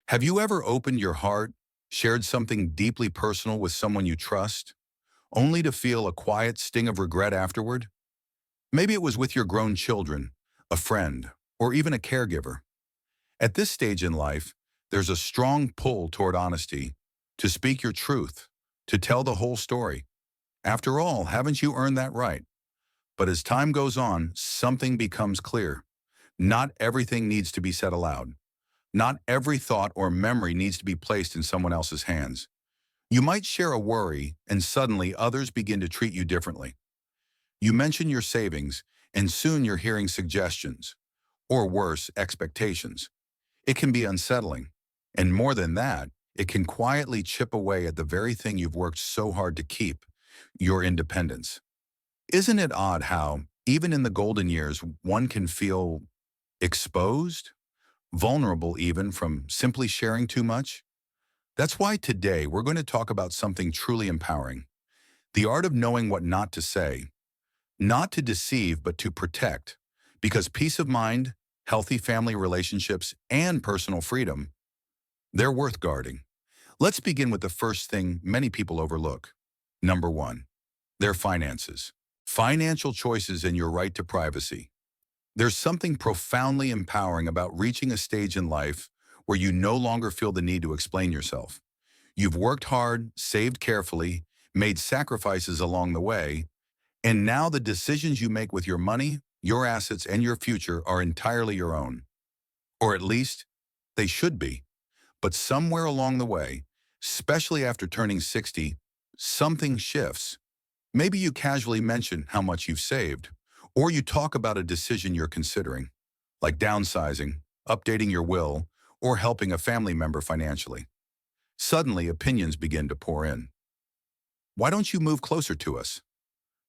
Have you ever opened your heart, shared something deeply personal with someone you trust, only to feel a quiet sting of regret afterward? Maybe it was with your grown children, a friend, or even a caregiver. At this stage in life, there's a strong pull toward honesty, to speak your truth, to tell the whole story. After all, haven't you earned that right? But as time goes on, something becomes clear. Not everything needs to be said aloud. Not every thought or memory needs to be placed in someone else's hands. You might share a worry, and suddenly others begin to treat you differently. You mention your savings, and soon you're hearing suggestions, or worse, expectations. It can be unsettling. And more than that, it can quietly chip away at the very thing you've worked so hard to keep, your independence. Isn't it odd how, even in the golden years, one can feel exposed? Vulnerable even from simply sharing too much? That's why today we're going to talk about something truly empowering. The art of knowing what not to say, not to deceive, but to protect. Because peace of mind, healthy family relationships, and personal freedom, they're worth guarding. Let's begin with the first thing many people overlook. Number one, their finances. Financial choices and your right to privacy. There's something profoundly empowering about reaching a stage in life where you no longer feel the need to explain yourself. You've worked hard, saved carefully, made sacrifices along the way, and now the decisions you make with your money, your assets, and your future are entirely your own. Or at least, they should be. But somewhere along the way, especially after turning 60, something shifts. Maybe you casually mention how much you've saved, or you talk about a decision you're considering, like downsizing, updating your will, or helping a family member financially. Suddenly, opinions begin to pour in. Why don't you move closer to us?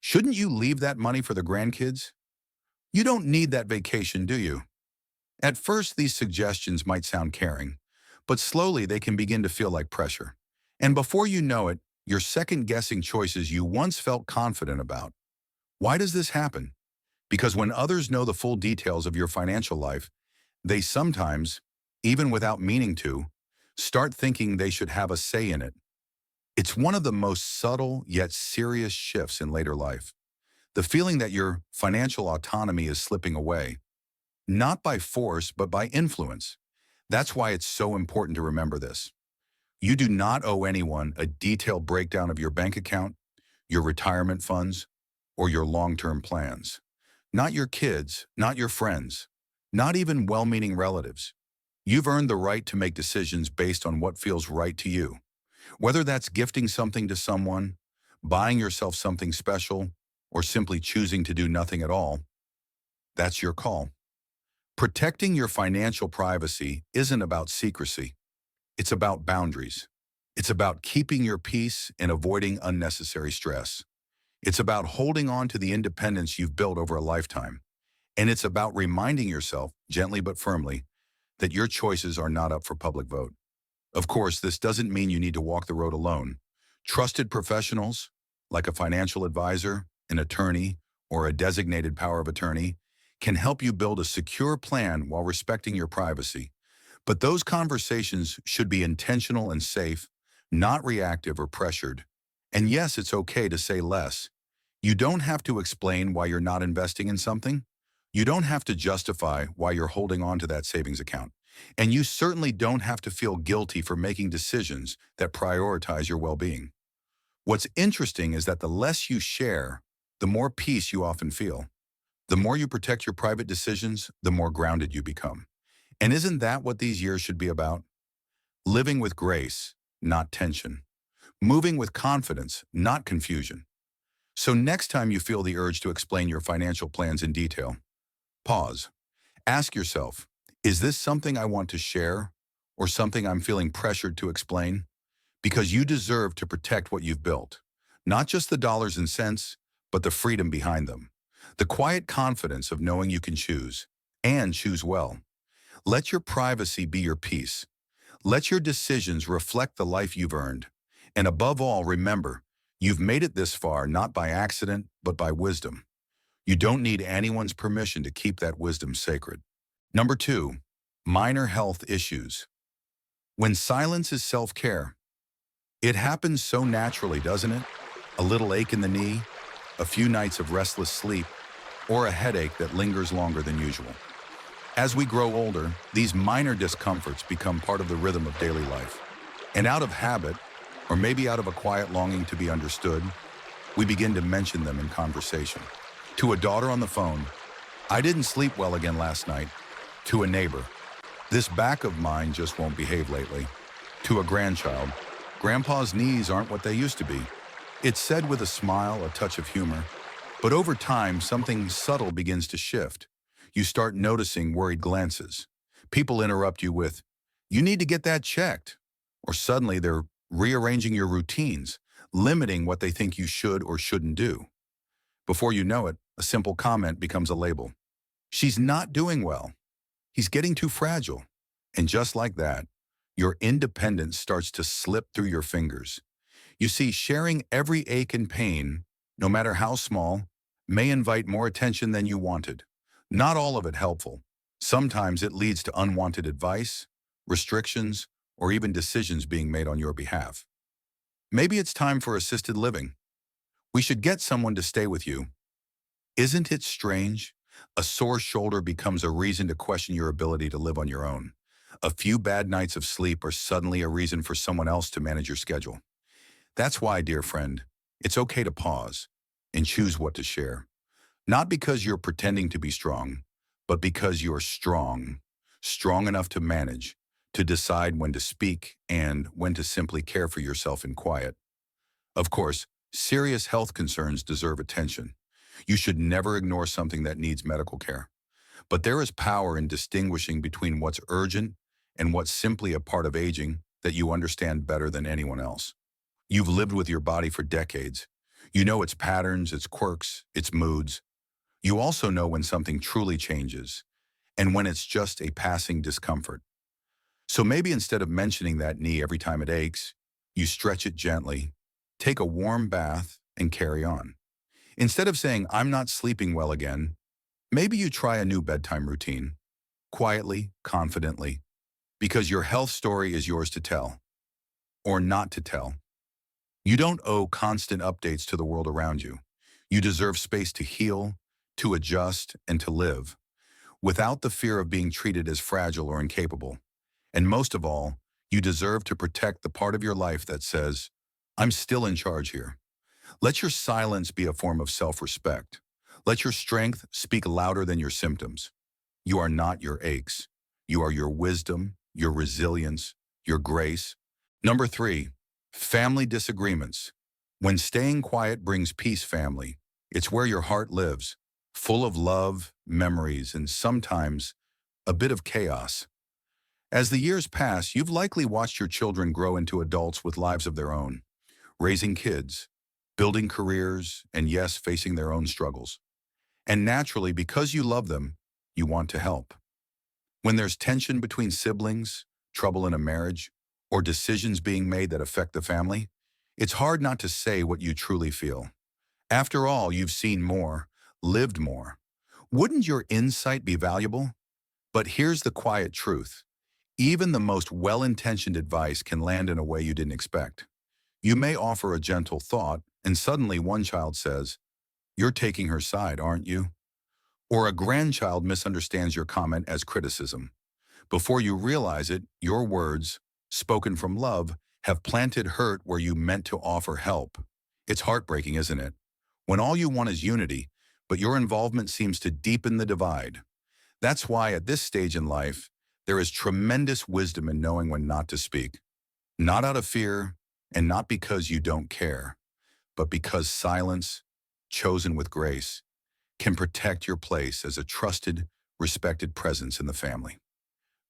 Shouldn't you leave that money for the grandkids? You don't need that vacation, do you? At first, these suggestions might sound caring, but slowly they can begin to feel like pressure. And before you know it, you're second-guessing choices you once felt confident about. Why does this happen? Because when others know the full details of your financial life, they sometimes, even without meaning to, start thinking they should have a say in it. It's one of the most subtle yet serious shifts in later life. The feeling that your financial autonomy is slipping away, not by force, but by influence. That's why it's so important to remember this. You do not owe anyone a detailed breakdown of your bank account, your retirement funds, or your long-term plans. Not your kids, not your friends, not even well-meaning relatives. You've earned the right to make decisions based on what feels right to you. Whether that's gifting something to someone, buying yourself something special, or simply choosing to do nothing at all, that's your call. Protecting your financial privacy isn't about secrecy. It's about boundaries. It's about keeping your peace and avoiding unnecessary stress. It's about holding on to the independence you've built over a lifetime. And it's about reminding yourself, gently but firmly, that your choices are not up for public vote. Of course, this doesn't mean you need to walk the road alone. Trusted professionals, like a financial advisor, an attorney, or a designated power of attorney, can help you build a secure plan while respecting your privacy. But those conversations should be intentional and safe, not reactive or pressured. And yes, it's okay to say less. You don't have to explain why you're not investing in something. You don't have to justify why you're holding on to that savings account. And you certainly don't have to feel guilty for making decisions that prioritize your well-being. What's interesting is that the less you share, the more peace you often feel. The more you protect your private decisions, the more grounded you become. And isn't that what these years should be about? Living with grace, not tension. Moving with confidence, not confusion. So next time you feel the urge to explain your financial plans in detail, pause. Ask yourself, is this something I want to share or something I'm feeling pressured to explain? Because you deserve to protect what you've built. Not just the dollars and cents, but the freedom behind them. The quiet confidence of knowing you can choose, and choose well. Let your privacy be your peace. Let your decisions reflect the life you've earned. And above all, remember, you've made it this far not by accident, but by wisdom. You don't need anyone's permission to keep that wisdom sacred. Number two, minor health issues. When silence is self-care, it happens so naturally, doesn't it? A little ache in the knee, a few nights of restless sleep, or a headache that lingers longer than usual. As we grow older, these minor discomforts become part of the rhythm of daily life. And out of habit, or maybe out of a quiet longing to be understood, we begin to mention them in conversation. To a daughter on the phone, "I didn't sleep well again last night." To a neighbor, "This back of mine just won't behave lately." To a grandchild, "Grandpa's knees aren't what they used to be." It's said with a smile, a touch of humor, but over time, something subtle begins to shift. You start noticing worried glances. People interrupt you with, "You need to get that checked." Or suddenly they're rearranging your routines, limiting what they think you should or shouldn't do. Before you know it, a simple comment becomes a label. "She's not doing well. He's getting too fragile." And just like that, your independence starts to slip through your fingers. You see, sharing every ache and pain, no matter how small, may invite more attention than you wanted. Not all of it helpful. Sometimes it leads to unwanted advice, restrictions, or even decisions being made on your behalf. Maybe it's time for assisted living. We should get someone to stay with you. Isn't it strange? A sore shoulder becomes a reason to question your ability to live on your own. A few bad nights of sleep are suddenly a reason for someone else to manage your schedule. That's why, dear friend, it's okay to pause and choose what to share. Not because you're pretending to be strong, but because you're strong, strong enough to manage, to decide when to speak and when to simply care for yourself in quiet. Of course, serious health concerns deserve attention. You should never ignore something that needs medical care. But there is power in distinguishing between what's urgent and what's simply a part of aging that you understand better than anyone else. You've lived with your body for decades. You know its patterns, its quirks, its moods. You also know when something truly changes and when it's just a passing discomfort. So maybe instead of mentioning that knee every time it aches, you stretch it gently, take a warm bath, and carry on. Instead of saying, "I'm not sleeping well again," maybe you try a new bedtime routine, quietly, confidently, because your health story is yours to tell, or not to tell. You don't owe constant updates to the world around you. You deserve space to heal, to adjust, and to live, without the fear of being treated as fragile or incapable. And most of all, you deserve to protect the part of your life that says, "I'm still in charge here." Let your silence be a form of self-respect. Let your strength speak louder than your symptoms. You are not your aches. You are your wisdom, your resilience, your grace. Number 3, family disagreements. When staying quiet brings peace, family, it's where your heart lives, full of love, memories, and sometimes a bit of chaos. As the years pass, you've likely watched your children grow into adults with lives of their own, raising kids, building careers, and yes, facing their own struggles. And naturally, because you love them, you want to help. When there's tension between siblings, trouble in a marriage, or decisions being made that affect the family, it's hard not to say what you truly feel. After all, you've seen more, lived more. Wouldn't your insight be valuable? But here's the quiet truth. Even the most well-intentioned advice can land in a way you didn't expect. You may offer a gentle thought, and suddenly one child says, "You're taking her side, aren't you?" Or a grandchild misunderstands your comment as criticism. Before you realize it, your words, spoken from love, have planted hurt where you meant to offer help. It's heartbreaking, isn't it? When all you want is unity, but your involvement seems to deepen the divide. That's why at this stage in life, there is tremendous wisdom in knowing when not to speak. Not out of fear, and not because you don't care, but because silence, chosen with grace, can protect your place as a trusted, respected presence in the family.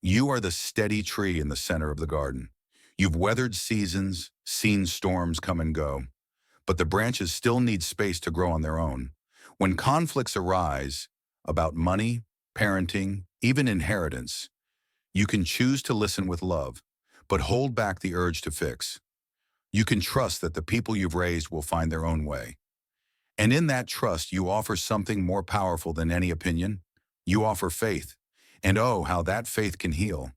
You are the steady tree in the center of the garden. You've weathered seasons, seen storms come and go, but the branches still need space to grow on their own. When conflicts arise about money, parenting, even inheritance, you can choose to listen with love, but hold back the urge to fix. You can trust that the people you've raised will find their own way. And in that trust, you offer something more powerful than any opinion. You offer faith. And oh, how that faith can heal.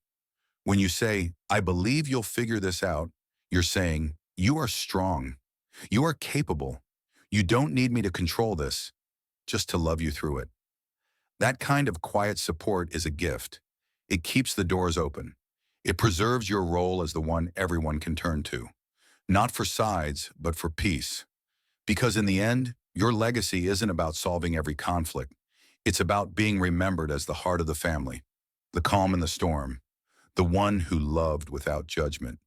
When you say, I believe you'll figure this out, you're saying, you are strong. You are capable. You don't need me to control this, just to love you through it. That kind of quiet support is a gift. It keeps the doors open. It preserves your role as the one everyone can turn to, not for sides, but for peace. Because in the end, your legacy isn't about solving every conflict. It's about being remembered as the heart of the family, the calm in the storm, the one who loved without judgment.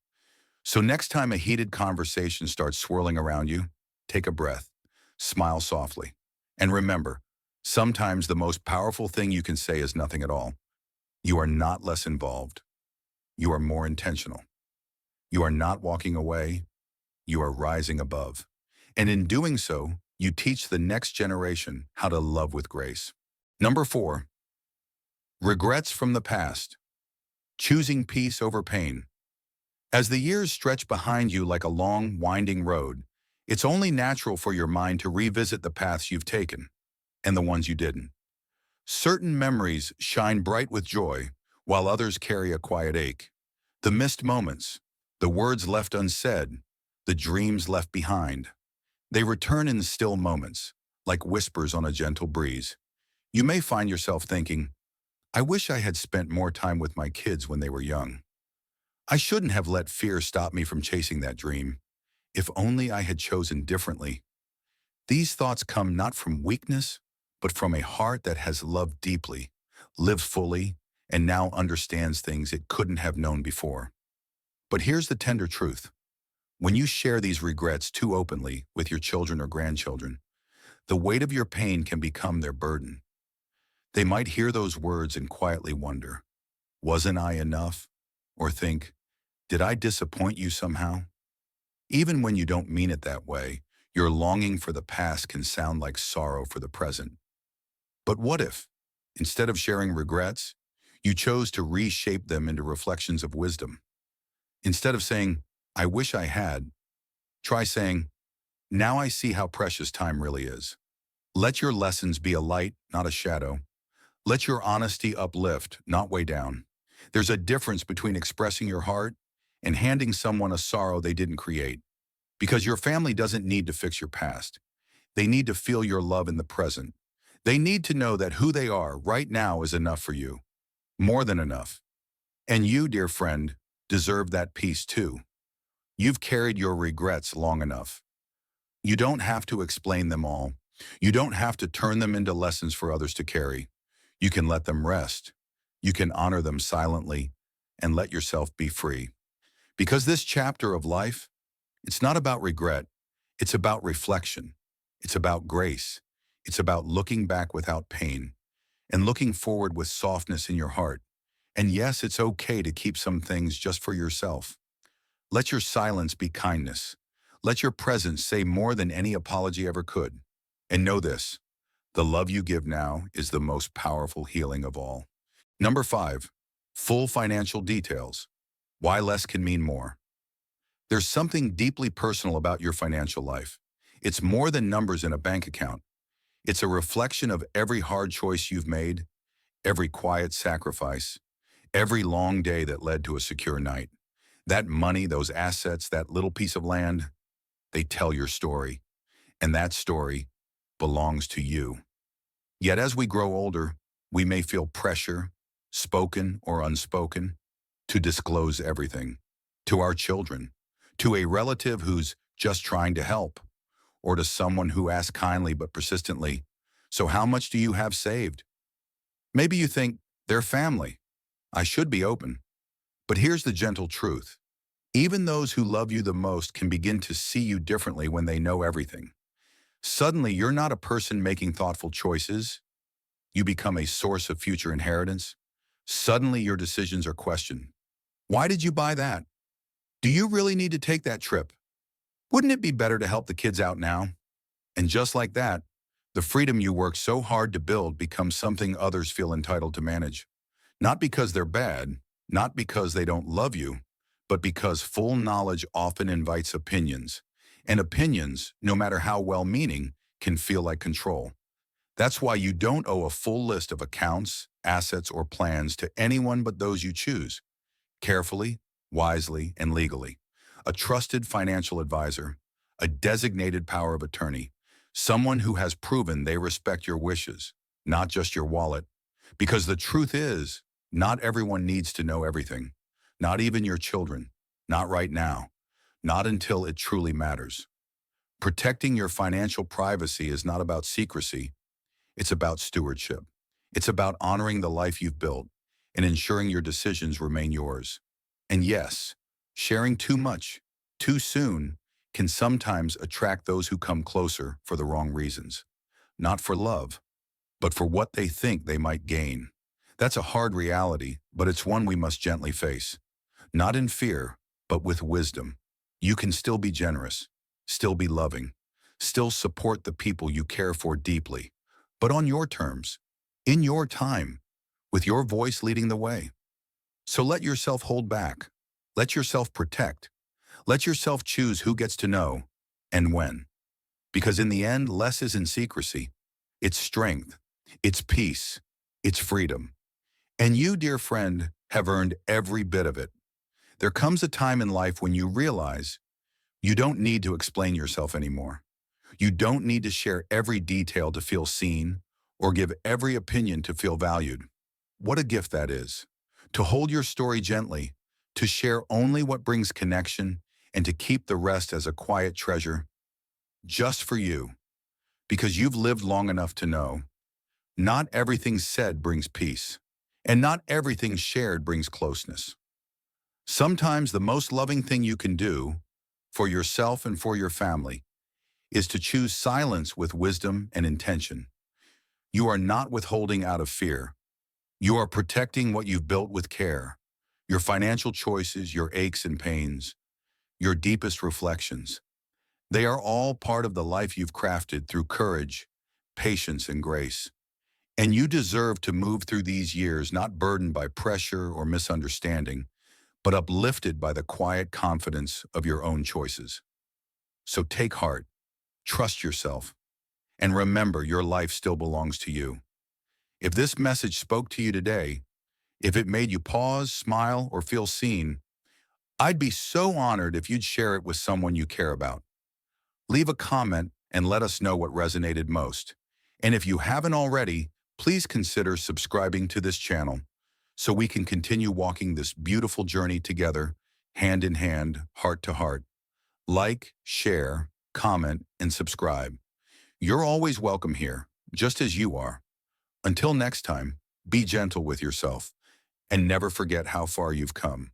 So next time a heated conversation starts swirling around you, take a breath, smile softly, and remember, sometimes the most powerful thing you can say is nothing at all. You are not less involved. You are more intentional. You are not walking away. You are rising above. And in doing so, you teach the next generation how to love with grace. Number 4, regrets from the past. Choosing peace over pain. As the years stretch behind you like a long, winding road, it's only natural for your mind to revisit the paths you've taken and the ones you didn't. Certain memories shine bright with joy, while others carry a quiet ache. The missed moments, the words left unsaid, the dreams left behind. They return in still moments, like whispers on a gentle breeze. You may find yourself thinking, I wish I had spent more time with my kids when they were young. I shouldn't have let fear stop me from chasing that dream. If only I had chosen differently. These thoughts come not from weakness, but from a heart that has loved deeply, lived fully, and now understands things it couldn't have known before. But here's the tender truth. When you share these regrets too openly with your children or grandchildren, the weight of your pain can become their burden. They might hear those words and quietly wonder, wasn't I enough? Or think, did I disappoint you somehow? Even when you don't mean it that way, your longing for the past can sound like sorrow for the present. But what if, instead of sharing regrets, you chose to reshape them into reflections of wisdom? Instead of saying, I wish I had, try saying, now I see how precious time really is. Let your lessons be a light, not a shadow. Let your honesty uplift, not weigh down. There's a difference between expressing your heart and handing someone a sorrow they didn't create. Because your family doesn't need to fix your past. They need to feel your love in the present. They need to know that who they are right now is enough for you. More than enough. And you, dear friend, deserve that peace too. You've carried your regrets long enough. You don't have to explain them all. You don't have to turn them into lessons for others to carry. You can let them rest. You can honor them silently and let yourself be free. Because this chapter of life, it's not about regret. It's about reflection. It's about grace. It's about looking back without pain and looking forward with softness in your heart. And yes, it's okay to keep some things just for yourself. Let your silence be kindness. Let your presence say more than any apology ever could. And know this, the love you give now is the most powerful healing of all. Number 5, full financial details. Why less can mean more. There's something deeply personal about your financial life. It's more than numbers in a bank account. It's a reflection of every hard choice you've made, every quiet sacrifice, every long day that led to a secure night. That money, those assets, that little piece of land, they tell your story. And that story belongs to you. Yet as we grow older, we may feel pressure, spoken or unspoken, to disclose everything. To our children, to a relative who's just trying to help, or to someone who asks kindly but persistently, so how much do you have saved? Maybe you think, they're family. I should be open. But here's the gentle truth. Even those who love you the most can begin to see you differently when they know everything. Suddenly, you're not a person making thoughtful choices. You become a source of future inheritance. Suddenly, your decisions are questioned. Why did you buy that? Do you really need to take that trip? Wouldn't it be better to help the kids out now? And just like that, the freedom you worked so hard to build becomes something others feel entitled to manage. Not because they're bad, not because they don't love you, but because full knowledge often invites opinions. And opinions, no matter how well-meaning, can feel like control. That's why you don't owe a full list of accounts, assets, or plans to anyone but those you choose. carefully, wisely, and legally. A trusted financial advisor, a designated power of attorney, someone who has proven they respect your wishes, not just your wallet. Because the truth is, not everyone needs to know everything. Not even your children. Not right now. Not until it truly matters. Protecting your financial privacy is not about secrecy. It's about stewardship. It's about honoring the life you've built and ensuring your decisions remain yours. And yes, sharing too much, too soon, can sometimes attract those who come closer for the wrong reasons. Not for love, but for what they think they might gain. That's a hard reality, but it's one we must gently face. Not in fear, but with wisdom. You can still be generous, still be loving, still support the people you care for deeply, but on your terms, in your time, with your voice leading the way. So let yourself hold back. Let yourself protect. Let yourself choose who gets to know and when. Because in the end, less is in secrecy. It's strength. It's peace. It's freedom. And you, dear friend, have earned every bit of it. There comes a time in life when you realize you don't need to explain yourself anymore. You don't need to share every detail to feel seen or give every opinion to feel valued. What a gift that is. To hold your story gently, to share only what brings connection, and to keep the rest as a quiet treasure, just for you, because you've lived long enough to know not everything said brings peace, and not everything shared brings closeness. Sometimes the most loving thing you can do for yourself and for your family is to choose silence with wisdom and intention. You are not withholding out of fear. You are protecting what you've built with care, your financial choices, your aches and pains, your deepest reflections. They are all part of the life you've crafted through courage, patience, and grace. And you deserve to move through these years not burdened by pressure or misunderstanding, but uplifted by the quiet confidence of your own choices. So take heart, trust yourself, and remember your life still belongs to you. If this message spoke to you today, if it made you pause, smile, or feel seen, I'd be so honored if you'd share it with someone you care about. Leave a comment and let us know what resonated most. And if you haven't already, please consider subscribing to this channel so we can continue walking this beautiful journey together, hand in hand, heart to heart. Like, share, comment, and subscribe. You're always welcome here, just as you are. Until next time, be gentle with yourself and never forget how far you've come.